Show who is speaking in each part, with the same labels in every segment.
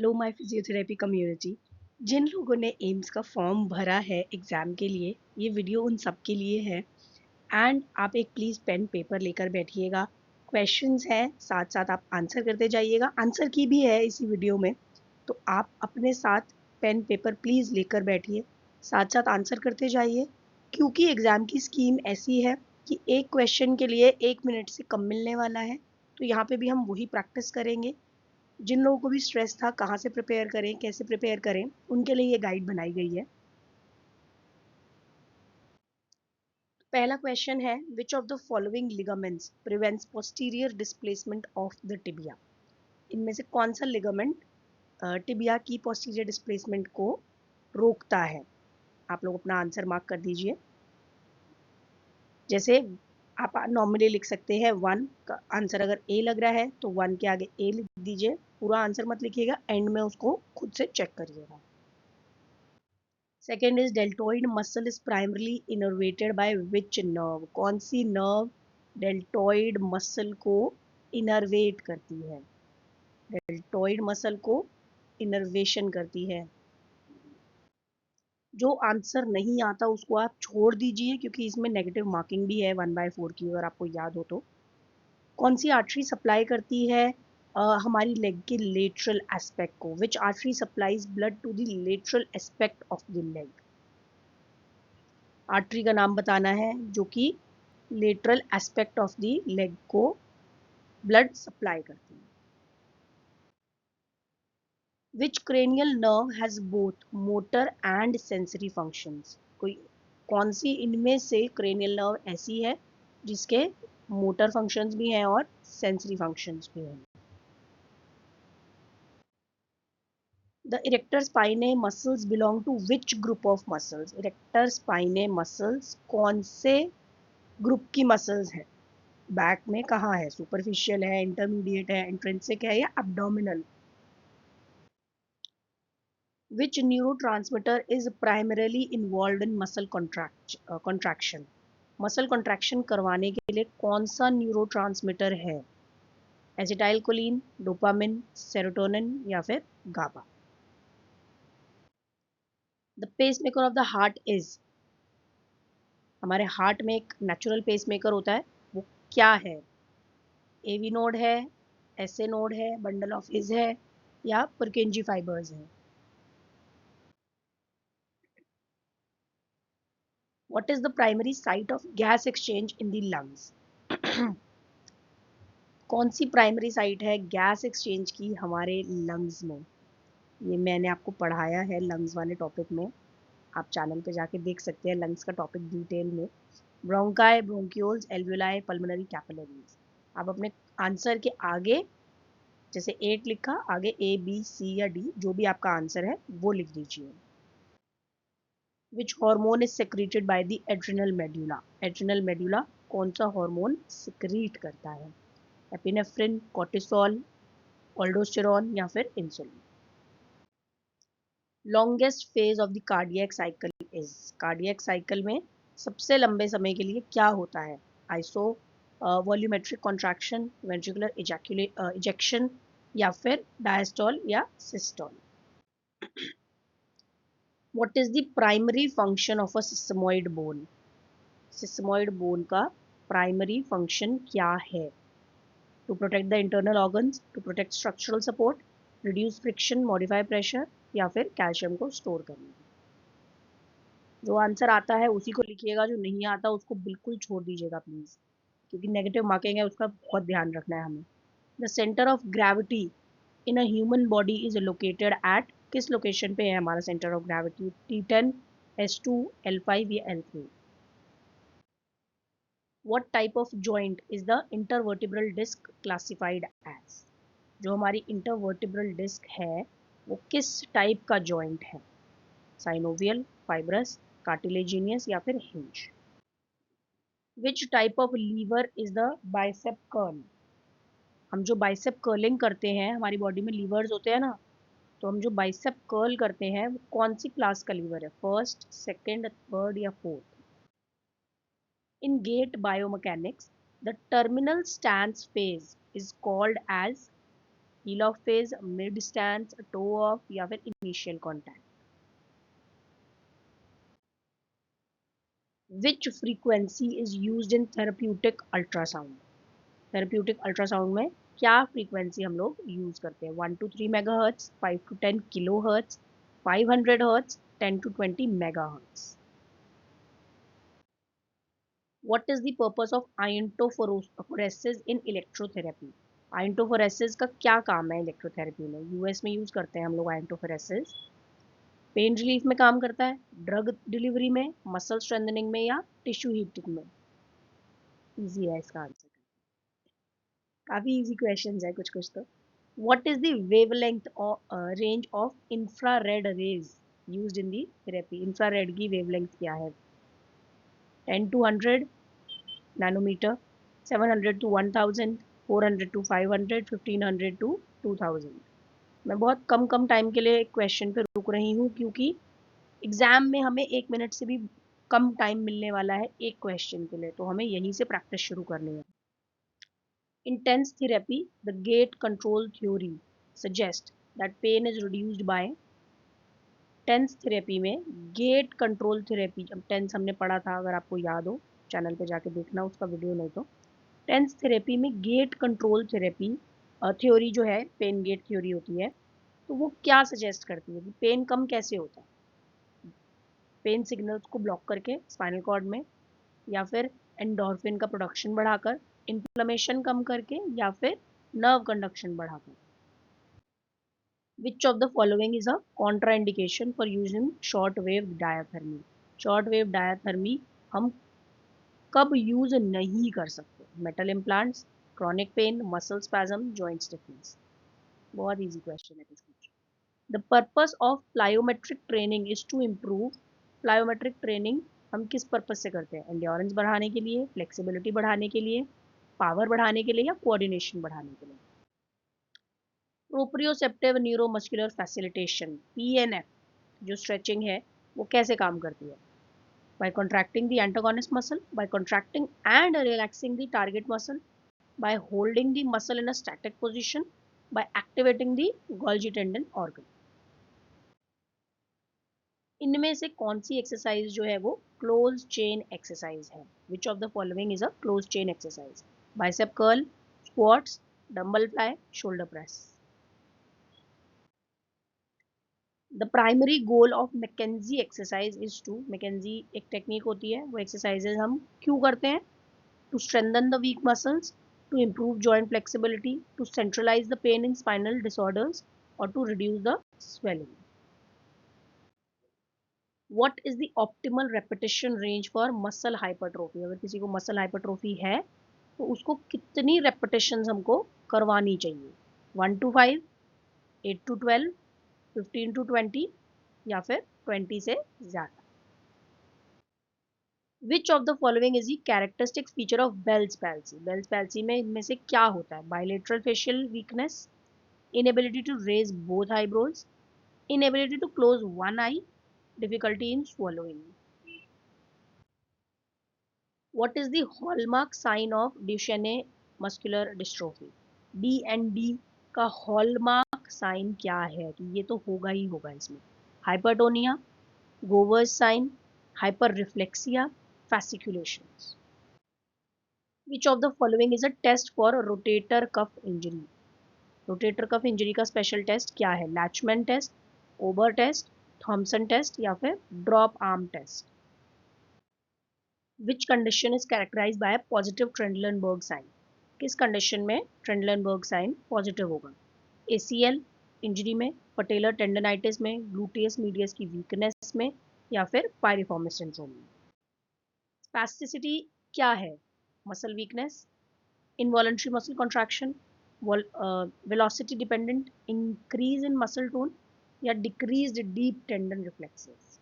Speaker 1: Hello my physiotherapy community. जिन लोगों ने एम्स का फॉर्म भरा है एग्ज़ाम के लिए, ये वीडियो उन सब के लिए है। एंड आप एक प्लीज़ पेन पेपर लेकर बैठिएगा। क्वेश्चंस हैं, साथ साथ आप आंसर करते जाइएगा। आंसर की भी है इसी वीडियो में, तो आप अपने साथ पेन पेपर प्लीज़ लेकर बैठिए, साथ साथ आंसर करते जाइए। क्योंकि एग्ज़ाम की स्कीम ऐसी है कि एक क्वेश्चन के लिए 1 मिनट से कम मिलने वाला है, तो यहाँ पे भी हम वही प्रैक्टिस करेंगे। जिन लोगों को भी स्ट्रेस था कहाँ से प्रिपेयर करें, कैसे प्रिपेयर करें, उनके लिए ये गाइड बनाई गई है। पहला क्वेश्चन है, which of the following ligaments prevents posterior displacement of the tibia? इनमें से कौन सा लिगामेंट टिबिया की पोस्टीरियर डिस्प्लेसमेंट को रोकता है? आप लोग अपना आंसर मार्क कर दीजिए। जैसे आप नॉर्मली लिख सकते हैं 1 का आंसर, अगर ए लग रहा है तो 1 के आगे ए लिख दीजिए। पूरा आंसर मत लिखिएगा, एंड में उसको खुद से चेक करिएगा। Second is deltoid muscle is primarily innervated by which nerve? कौन सी नर्व डेल्टोइड मसल को इनर्वेट करती है? डेल्टोइड मसल को इनर्वेशन करती है। जो आंसर नहीं आता उसको आप छोड़ दीजिए, क्योंकि इसमें नेगेटिव मार्किंग भी है 1/4 की, अगर आपको याद हो तो। कौन सी आर्टरी सप्लाई करती है हमारी लेग के लेटरल एस्पेक्ट को? Which artery supplies blood to the lateral aspect of the leg? Artery का नाम बताना है जो कि lateral aspect of the leg को ब्लड सप्लाई करती है। Which cranial nerve has both motor and sensory functions? कोई कौन सी इनमें से क्रेनियल नर्व ऐसी है जिसके मोटर फंक्शंस भी हैं और सेंसरी फंक्शंस भी हैं? The erector spinae muscles belong to which group of muscles? erector spinae muscles कौन से ग्रुप की मसल्स है? बैक में कहाँ है? सुपरफिशियल है, इंटरमीडिएट है, इंट्रिंसिक है या abdominal? Which neurotransmitter is primarily involve in muscle contraction? Muscle contraction करवाने के लिए कौन सा न्यूरोट्रांसमीटर है? एसिटाइल कोलिन, डोपामिन, सेरोटोनिन या फिर GABA? The pacemaker of the heart is? हमारे हार्ट में एक नेचुरल पेसमेकर होता है, वो क्या है? एवी नोड है, एसए नोड है, बंडल ऑफ हिज है या पुरकेंजी फाइबर्स है? What is the primary site of gas exchange in the lungs? कौन सी प्राइमरी साइट है गैस एक्सचेंज की हमारे लंग्स में? ये मैंने आपको पढ़ाया है लंग्स वाले टॉपिक में, आप चैनल पे जाके देख सकते हैं लंग्स का टॉपिक डिटेल में। Bronchi, bronchioles, alveoli, pulmonary, capillaries. आप अपने आंसर के आगे जैसे 8 लिखा, आगे ए बी सी या डी, जो भी आपका आंसर है वो लिख दीजिए। Which hormone is secreted by the adrenal medulla? Adrenal medulla कौन सा हार्मोन सिक्रीट करता है? एपिनेफ्रिन, कोर्टिसोल, ऑल्डोस्टेरॉन या फिर insulin? Longest phase of the cardiac cycle is? Cardiac cycle में सबसे लंबे समय के लिए क्या होता है? Isovolumetric contraction, ventricular ejection या फिर डायस्टोल या systole? What is the primary function of a sesamoid bone? Sesamoid bone का प्राइमरी फंक्शन क्या है? To protect the internal organs, to protect structural support, reduce friction, modify pressure या फिर calcium को store करना? जो आंसर आता है उसी को लिखिएगा, जो नहीं आता उसको बिल्कुल छोड़ दीजिएगा प्लीज, क्योंकि नेगेटिव मार्किंग है, उसका बहुत ध्यान रखना है हमें। The centre of gravity in a human body is located at? किस लोकेशन पे है हमारा centre of gravity? T10, S2, L5 या L3? What type of joint is the intervertebral disc classified as? जो हमारी इंटरवर्टिब्रल डिस्क है वो किस टाइप का जॉइंट है? साइनोवियल, फाइब्रस, कार्टिलेजिनियस या फिर hinge? Which type of lever is the bicep curl? हम जो बाइसेप कर्लिंग करते हैं, हमारी बॉडी में लीवर्स होते हैं ना, तो हम जो बाइसेप कर्ल करते हैं वो कौन सी क्लास का लीवर है? फर्स्ट, सेकंड, थर्ड या fourth? In gait biomechanics the terminal stance phase is called as? Heel off phase, mid stance, toe off या फिर initial contact. Which frequency is used in therapeutic ultrasound? Therapeutic ultrasound में क्या frequency हम लोग use करते हैं? 1 to 3 megahertz, 5 to 10 kilohertz, 500 hertz, 10 to 20 megahertz. What is the purpose of iontophoresis in electrotherapy? आयोंटोफोरेसिस का क्या काम है इलेक्ट्रोथेरेपी में? यूएस में यूज करते हैं हम लोग आयोंटोफोरेसिस। पेन रिलीफ में काम करता है, ड्रग डिलीवरी में, मसल स्ट्रेंथनिंग में या टिश्यू हीटिंग में? इजी है इसका आंसर। काफी इजी क्वेश्चंस है कुछ कुछ तो। What is the wavelength range of infrared rays used in the therapy? Infrared की वेवलेंथ क्या है? 10 to 100 nanometre, 700 to 1000, 400 to 500, 1500 to 2000। मैं बहुत कम कम टाइम के लिए क्वेश्चन पे रुक रही हूँ क्योंकि एग्जाम में हमें 1 मिनट से भी कम टाइम मिलने वाला है एक क्वेश्चन के लिए, तो हमें यहीं से प्रैक्टिस शुरू करनी है। In TENS therapy, the gate control theory suggests that pain is reduced by tense therapy में गेट कंट्रोल थेरेपी। जब टेंस हमने पढ़ा था, अगर आपको याद हो चैनल पे जाके देखना उसका वीडियो, नहीं तो टेंस थेरेपी में गेट कंट्रोल थेरेपी थ्योरी जो है, पेन गेट थ्योरी होती है, तो वो क्या सजेस्ट करती है कि पेन कम कैसे होता है? पेन सिग्नल्स को ब्लॉक करके स्पाइनल कॉर्ड में, या फिर एंडोर्फिन का प्रोडक्शन बढ़ाकर, इन्फ्लेमेशन कम करके, या फिर नर्व कंडक्शन बढ़ाकर। Which of the following is a contraindication for using short wave diathermy? Short wave diathermy हम कब यूज नहीं कर सकते? Metal implants, chronic pain, muscle spasm, joint stiffness. बहुत इजी क्वेश्चन है this. The purpose of plyometric training is to improve. Plyometric training हम किस purpose से करते हैं? एंड्योरेंस बढ़ाने के लिए, फ्लेक्सिबिलिटी बढ़ाने के लिए, पावर बढ़ाने के लिए, या कोऑर्डिनेशन बढ़ाने के लिए? प्रोप्रियोसेप्टिव न्यूरोमस्कुलर फैसिलिटेशन, पीएनएफ, जो स्ट्रेचिंग है वो कैसे काम करती है? By contracting the antagonist muscle, by contracting and relaxing the target muscle, by holding the muscle in a static position, by activating the Golgi tendon organ. इनमें से कौन सी एक्सरसाइज जो है वो क्लोज चेन एक्सरसाइज है? Which of the following is a close chain exercise? Bicep curl, squats, dumbbell fly, shoulder press. The primary goal of McKenzie exercise is to, McKenzie एक technique होती है, वो एक्सरसाइजेज हम क्यों करते हैं? To strengthen the weak muscles, to improve joint flexibility, to centralise the pain in spinal disorders, और to reduce the swelling. What is the optimal repetition range for muscle hypertrophy? अगर किसी को मसल हाइपरट्रोफी है तो उसको कितनी repetition हमको करवानी चाहिए? 1 to 5, 8 to 12, 15 to 20, या फिर 20 से ज्यादा? विच of the following is the characteristic feature of Bell's palsy? Bell's palsy में इनमें से क्या होता है? Bilateral facial weakness, inability to raise both eyebrows, inability to close one eye, difficulty in swallowing. What is the hallmark sign of Duchenne muscular dystrophy? D&D का hallmark sign क्या है? कि ये तो होगा ही होगा इसमें। Hypertonia, Gowers sign, hyperreflexia, fasciculations. Which of the following is a test for rotator cuff injury? Rotator cuff injury का स्पेशल टेस्ट क्या है? Lachman test, Ober test, Thomson test, या फिर drop arm test? Which condition is characterised by positive Trendelenburg sign? किस condition में Trendelenburg sign positive होगा? ACL injury में, patellar tendinitis में, ग्लूटियस मीडियस की वीकनेस में, या फिर पायरिफॉर्मिस सिंड्रोम में? स्पैस्टिसिटी क्या है? Muscle weakness, involuntary muscle contraction, velocity dependent increase in muscle tone, या decreased deep tendon reflexes?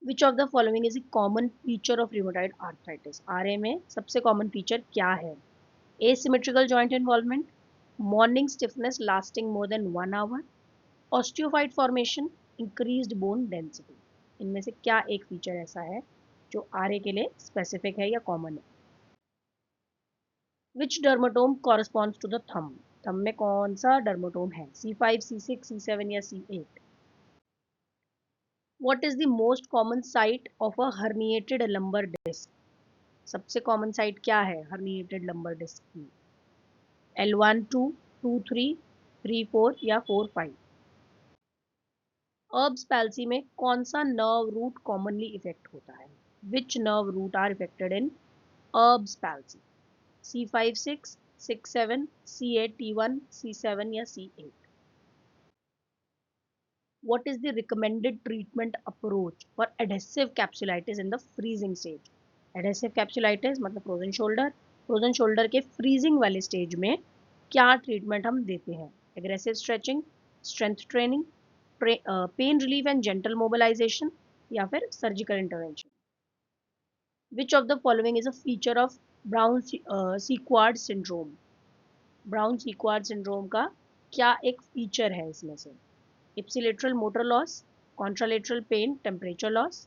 Speaker 1: Which of the following is a common feature of rheumatoid arthritis? RA में सबसे common feature क्या है? Asymmetrical joint involvement, morning stiffness lasting more than 1 hour, osteophyte formation, increased bone density। इनमें से क्या एक feature ऐसा है जो RA के लिए स्पेसिफिक है या कॉमन है? Which dermatome corresponds to the thumb, thumb में कौन सा डर्माटोम है, C5, C6, C7 या C8? What is the most common site of a herniated lumbar disc? सबसे कॉमन साइट क्या है herniated lumbar disc की? L1, 2, 2, 3, 3, 4 या 4, 5? Erb's palsy में कौन सा nerve root commonly इफेक्ट होता है? Which nerve root are affected in Erb's palsy? C5, 6, 6, 7, C8, T1, C7 या C8? What is the recommended treatment approach for adhesive capsulitis in the freezing stage? Adhesive capsulitis मतलब frozen shoulder के freezing वाले stage में क्या treatment हम देते हैं? Aggressive stretching, strength training, pain relief and gentle mobilisation या फिर surgical intervention? Which of the following is a feature of Brown Sequard syndrome? Brown Sequard syndrome का क्या एक फीचर है इसमें से? Ipsilateral motor loss, contralateral pain, temperature loss,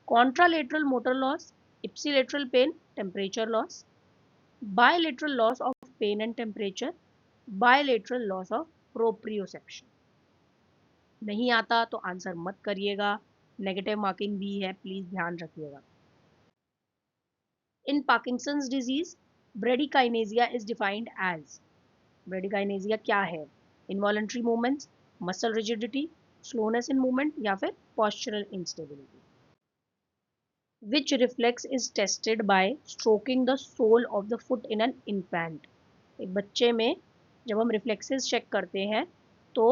Speaker 1: contralateral motor loss, ipsilateral pain, temperature loss, bilateral loss of pain and temperature, bilateral loss of proprioception. नहीं आता तो answer मत करिएगा, नेगेटिव मार्किंग भी है, प्लीज ध्यान रखिएगा. In Parkinson's disease, bradykinesia is defined as, bradykinesia क्या है? Involuntary movements, muscle rigidity, slowness in movement या फिर postural instability? Which reflex is tested by stroking the sole of the foot in an infant? एक बच्चे में जब हम reflexes check करते हैं तो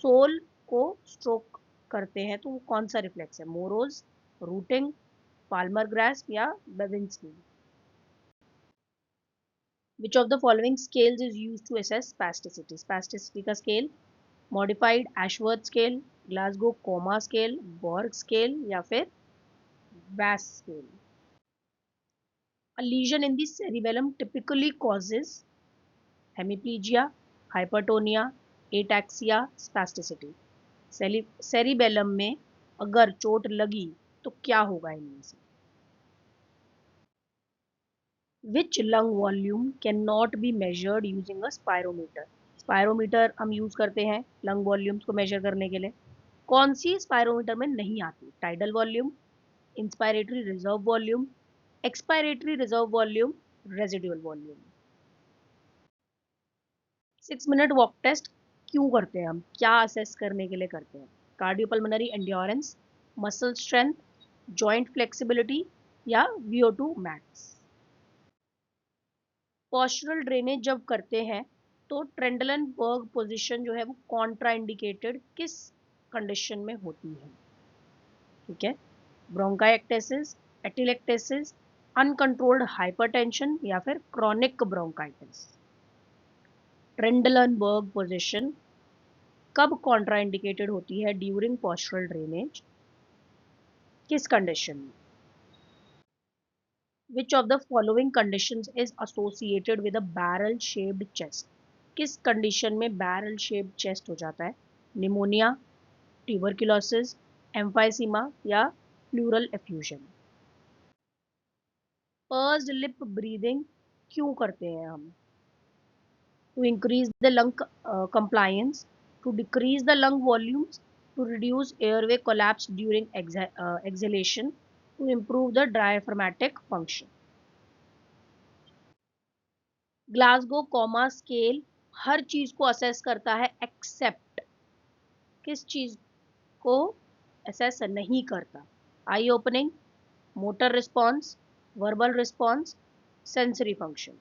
Speaker 1: सोल को स्ट्रोक करते हैं, तो वो कौन सा रिफ्लेक्स है? मोरोज, रूटिंग, पाल्मर ग्रास्प या बेविंस्की? Which of the following scales is used to assess spasticity? Spasticity का scale modified Ashworth scale, Glasgow Coma scale, Borg scale या फिर VAS scale? A lesion in the cerebellum typically causes hemiplegia, hypertonia, ataxia, spasticity. Cerebellum में अगर चोट लगी तो क्या होगा इनमें से? Which lung volume cannot be measured using a spirometer? Spirometer हम यूज करते हैं लंग वॉल्यूम्स को मेजर करने के लिए. कौन सी स्पायरोमीटर में नहीं आती? Tidal volume, inspiratory reserve volume, expiratory reserve volume, residual volume? 6 minute walk test क्यों करते हैं हम? क्या असेस करने के लिए करते हैं? Cardiopulmonary endurance, muscle strength, joint flexibility या VO2 मैक्स? पोस्चरल ड्रेनेज जब करते हैं तो ट्रेंडलनबर्ग पोजीशन जो है वो कॉन्ट्रा इंडिकेटेड किस कंडीशन में होती है? ठीक है, ब्रोंकाइक्टेसिस, एटिलेक्टेसिस, अनकंट्रोल्ड हाइपरटेंशन या फिर क्रॉनिक ब्रोंकाइटिस? ट्रेंडलनबर्ग पोजीशन कब कॉन्ट्रा इंडिकेटेड होती है ड्यूरिंग पोस्चरल ड्रेनेज? किस कंडीशन में? Which of the following conditions is associated with a barrel shaped chest? किस कंडीशन में बैरल शेप्ड चेस्ट हो जाता है? निमोनिया, ट्यूबरकुलोसिस, एम्फाइसीमा या pleural effusion? Pursed lip breathing क्यों करते हैं हम? To increase the lung compliance, to decrease the lung volumes, to reduce airway collapse during exhalation, to improve the diaphragmatic function? Glasgow coma scale हर चीज को assess करता है एक्सेप्ट किस चीज को असेस नहीं करता? Eye opening, motor response, verbal response, sensory function?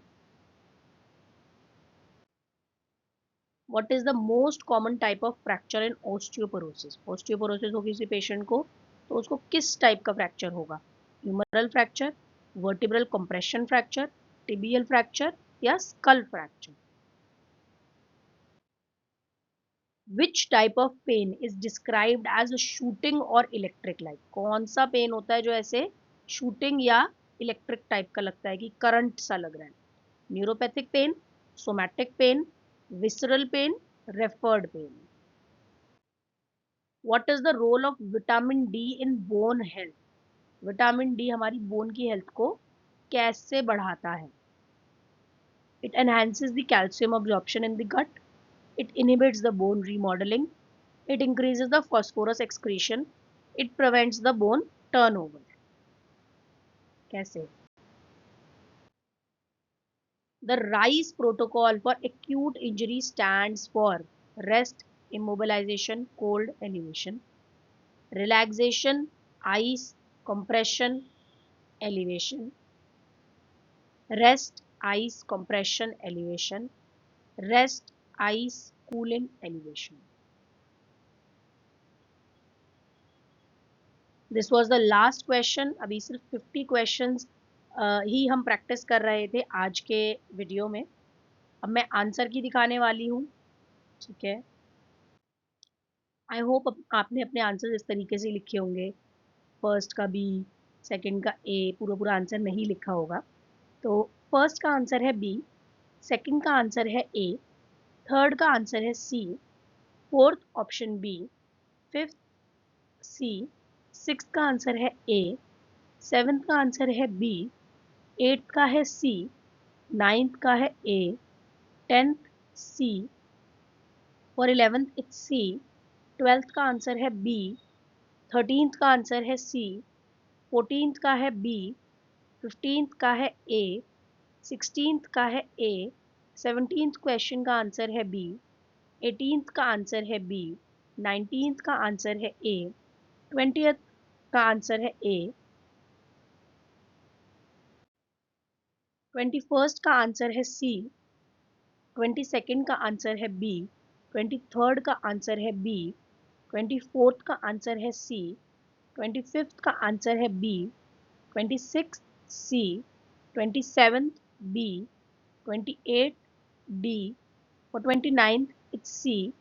Speaker 1: What is the most common type of fracture in osteoporosis? Osteoporosis होगी किसी पेशेंट को तो उसको किस टाइप का फ्रैक्चर होगा? Humeral fracture, vertebral compression fracture, tibial fracture या skull fracture? Which type of pain is described as a shooting और इलेक्ट्रिक लाइट? कौन सा पेन होता है जो ऐसे शूटिंग या इलेक्ट्रिक टाइप का लगता है कि करंट सा लग रहा है? Neuropathic pain, somatic pain, visceral pain, referred pain? What is the role of vitamin D in bone health? Vitamin D हमारी बोन की हेल्थ को कैसे बढ़ाता है? It enhances the calcium absorption in the gut. It inhibits the bone remodeling. It increases the phosphorus excretion. It prevents the bone turnover. कैसे? The RICE protocol for acute injury stands for rest, immobilization, cold elevation, relaxation, ice, compression, elevation, rest, ice, compression, elevation, rest, ice, cooling, elevation. This was the last question. अभी सिर्फ 50 questions ही हम practice कर रहे थे आज के video में. अब मैं आंसर की दिखाने वाली हूँ. ठीक है, आई होप आपने अपने आंसर इस तरीके से लिखे होंगे. फर्स्ट का बी, सेकंड का ए, पूरा पूरा आंसर नहीं लिखा होगा. तो फर्स्ट का आंसर है बी, सेकंड का आंसर है ए, थर्ड का आंसर है सी, फोर्थ ऑप्शन बी, फिफ्थ सी, सिक्स्थ का आंसर है ए, सेवन्थ का आंसर है बी, एट्थ का है सी, नाइन्थ का है ए, टेंथ सी, और 11th इट्स सी, 12th का आंसर है बी, 13th का आंसर है सी, 14th का है बी, 15th का है ए, 16th का है ए, 17th क्वेश्चन का आंसर है बी, 18th का आंसर है बी, 19th का आंसर है ए, 20th का आंसर है ए, 21st का आंसर है सी, 22nd का आंसर है बी, 23rd का आंसर है बी, 24th का आंसर है सी, 25th का आंसर है B, 26th C, 27th B, 28th D, for 29th it's C,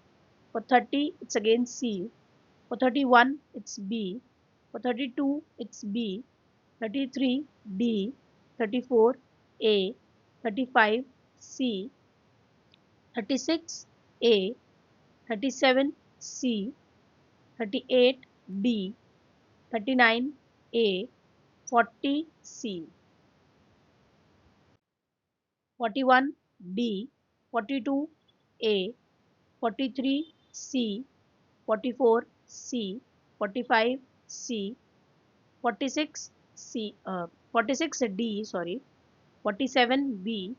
Speaker 1: for 30 it's again C, for 31 it's B, for 32 it's B, 33 D, 34 A, 35 C, 36 A, 37 C, 38 B, 39 A, 40 C, 41 D, 42 A, 43 C, 44 C, 45 C, 46 C, 46 D, sorry, 47 B,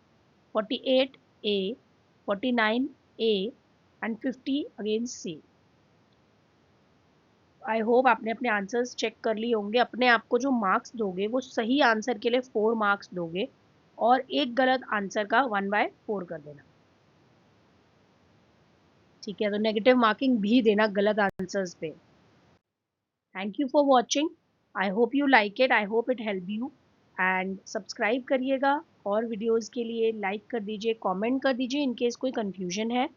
Speaker 1: 48 A, 49 A, and 50 again C. I hope आपने अपने answers check कर लिए होंगे. अपने आप को जो marks दोगे वो सही आंसर के लिए 4 मार्क्स दोगे और एक गलत आंसर का 1/4 कर देना. ठीक है, तो नेगेटिव मार्किंग भी देना गलत आंसर्स पे. Thank you for watching. I hope you like it, I hope it help you. And subscribe करिएगा और वीडियोस के लिए लाइक कर दीजिए, कमेंट कर दीजिए इन केस कोई कंफ्यूजन है.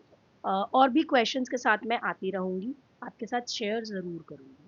Speaker 1: और भी क्वेश्चंस के साथ मैं आती रहूँगी, आपके साथ शेयर ज़रूर करूँगी.